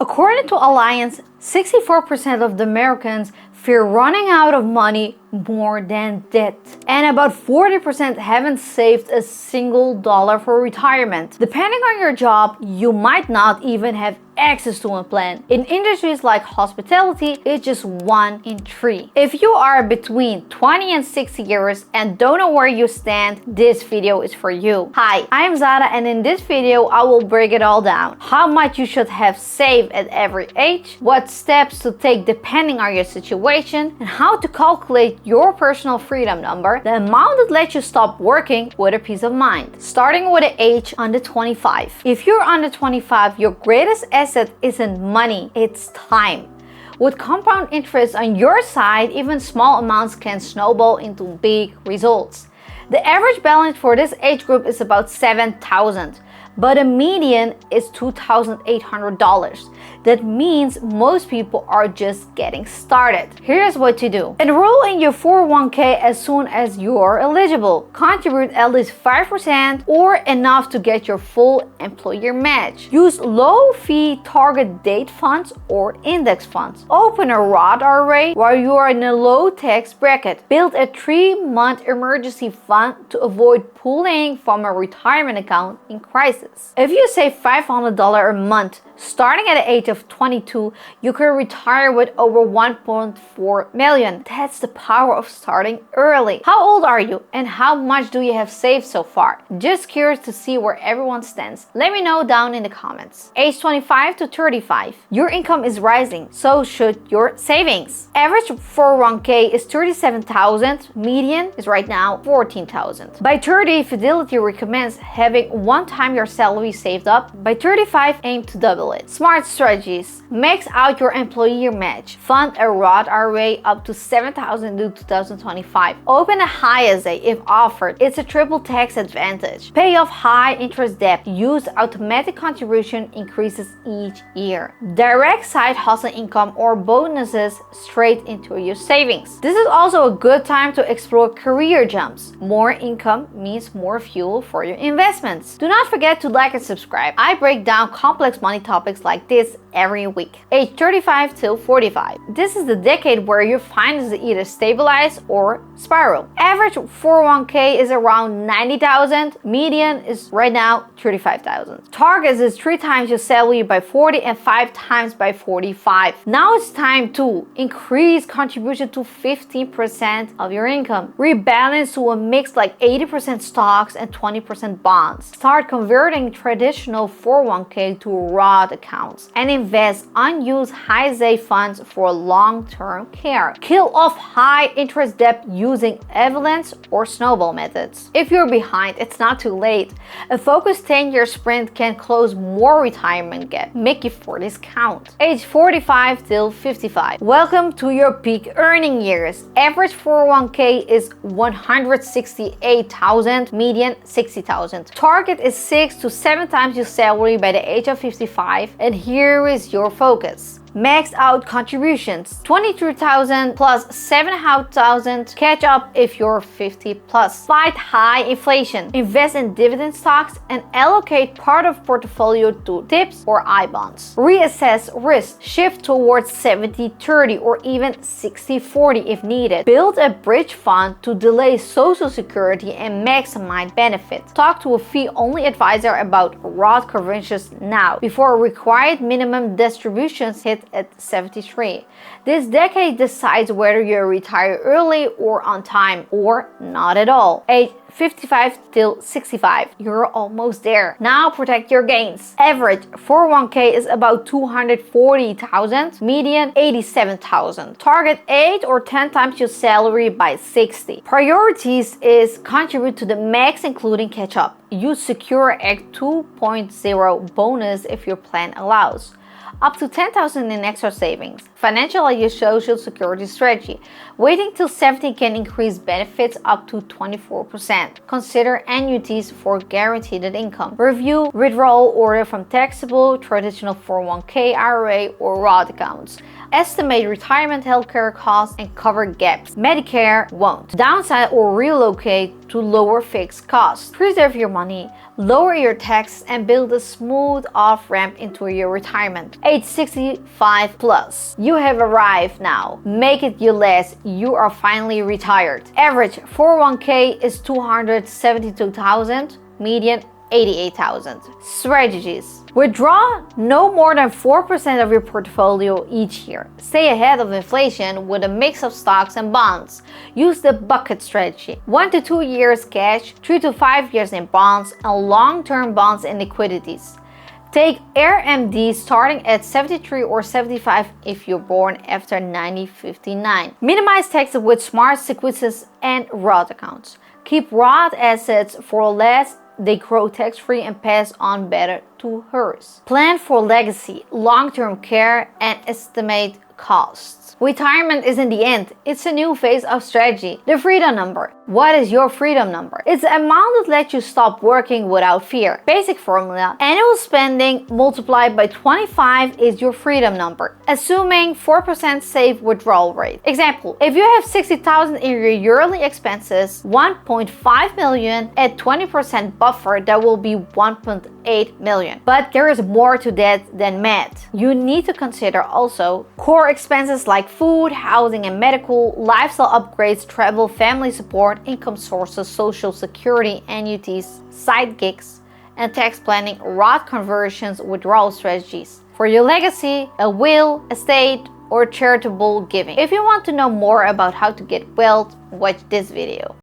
According to Alliance, 64% of the Americans fear running out of money more than debt. And about 40% haven't saved a single dollar for retirement. Depending on your job, you might not even have access to a plan. In industries like hospitality, it's just 1 in 3. If you are between 20 and 60 years and don't know where you stand, this video is for you. Hi, I'm Zara, and in this video I will break it all down. How much you should have saved at every age, what steps to take depending on your situation, and how to calculate your personal freedom number, the amount that lets you stop working with a peace of mind. Starting with the age under 25. If you're under 25, your greatest asset isn't money, it's time. With compound interest on your side, even small amounts can snowball into big results. The average balance for this age group is about $7,000, but a median is $2,800. That means most people are just getting started. Here's what to do. Enroll in your 401k as soon as you're eligible. Contribute at least 5% or enough to get your full employer match. Use low-fee target date funds or index funds. Open a Roth IRA while you are in a low-tax bracket. Build a 3-month emergency fund to avoid pulling from a retirement account in crisis. If you save $500 a month, starting at the age of 22, you can retire with over $1.4 million. That's the power of starting early. How old are you and how much do you have saved so far? Just curious to see where everyone stands. Let me know down in the comments. Age 25 to 35. Your income is rising, so should your savings. Average 401k is $37,000. Median is right now $14,000. By 30, Fidelity recommends having 1 time your salary saved up. By 35, aim to double it. Smart strategies. Max out your employer match. Fund a Roth IRA up to $7,000 due 2025. Open a high ISA if offered. It's a triple tax advantage. Pay off high interest debt. Use automatic contribution increases each year. Direct side hustle income or bonuses straight into your savings. This is also a good time to explore career jumps. More income means more fuel for your investments. Do not forget to like and subscribe. I break down complex money topics like this every week. Age 35 till 45. This is the decade where your finances either stabilize or spiral. Average 401k is around $90,000. Median is right now $35,000. Target is 3 times your salary by 40 and 5 times by 45. Now it's time to increase contribution to 15% of your income. Rebalance to a mix like 80% stocks and 20% bonds. Start converting traditional 401k to Roth accounts and invest unused high ISA funds for long-term care. Kill off high interest debt using avalanche or snowball methods. If you're behind, it's not too late. A focused 10-year sprint can close more retirement gap. Make it for this count. Age 45 till 55. Welcome to your peak earning years. Average 401k is $168,000, median $60,000. Target is 6 to 7 times your salary by the age of 55, and here is your focus. Max out contributions. $23,000 plus $7,500. Catch up if you're 50 plus. Fight high inflation. Invest in dividend stocks and allocate part of portfolio to tips or I-bonds. Reassess risk. Shift towards 70-30 or even 60-40 if needed. Build a bridge fund to delay Social Security and maximize benefits. Talk to a fee-only advisor about Roth conversions now before required minimum distributions hit at 73. This decade decides whether you retire early or on time or not at all. Age 55 till 65. You're almost there. Now protect your gains. Average 401k is about $240,000, median $87,000. Target 8 or 10 times your salary by 60. Priorities is contribute to the max including catch up. Use Secure Act 2.0 bonus if your plan allows. Up to $10,000 in extra savings. Financial and your Social Security strategy. Waiting till 70 can increase benefits up to 24%. Consider annuities for guaranteed income. Review withdrawal order from taxable, traditional 401k, IRA, or Roth accounts. Estimate retirement healthcare costs and cover gaps. Medicare won't. Downsize or relocate to lower fixed costs. Preserve your money, lower your taxes, and build a smooth off-ramp into your retirement. Age 65 plus. You have arrived now. Make it your last. You are finally retired. Average 401k is 272,000, median 88,000. Strategies. Withdraw no more than 4% of your portfolio each year. Stay ahead of inflation with a mix of stocks and bonds. Use the bucket strategy. 1 to 2 years cash, 3 to 5 years in bonds, and long-term bonds and liquidities. Take RMD starting at 73 or 75 if you're born after 1959. Minimize taxes with smart sequences and Roth accounts. Keep Roth assets for less. They grow tax-free and pass on better to hers. Plan for legacy, long-term care, and estimate costs. Retirement isn't the end, it's a new phase of strategy. The freedom number. What is your freedom number? It's the amount that lets you stop working without fear. Basic formula. Annual spending multiplied by 25 is your freedom number, assuming 4% safe withdrawal rate. Example, if you have 60,000 in your yearly expenses, 1.5 million at 20% buffer, that will be 1.8 million. But there is more to that than math. You need to consider also core expenses like food, housing and medical, lifestyle upgrades, travel, family support, income sources, social security, annuities, side gigs, and tax planning, Roth conversions, withdrawal strategies. For your legacy, a will, estate, or charitable giving. If you want to know more about how to get wealth, watch this video.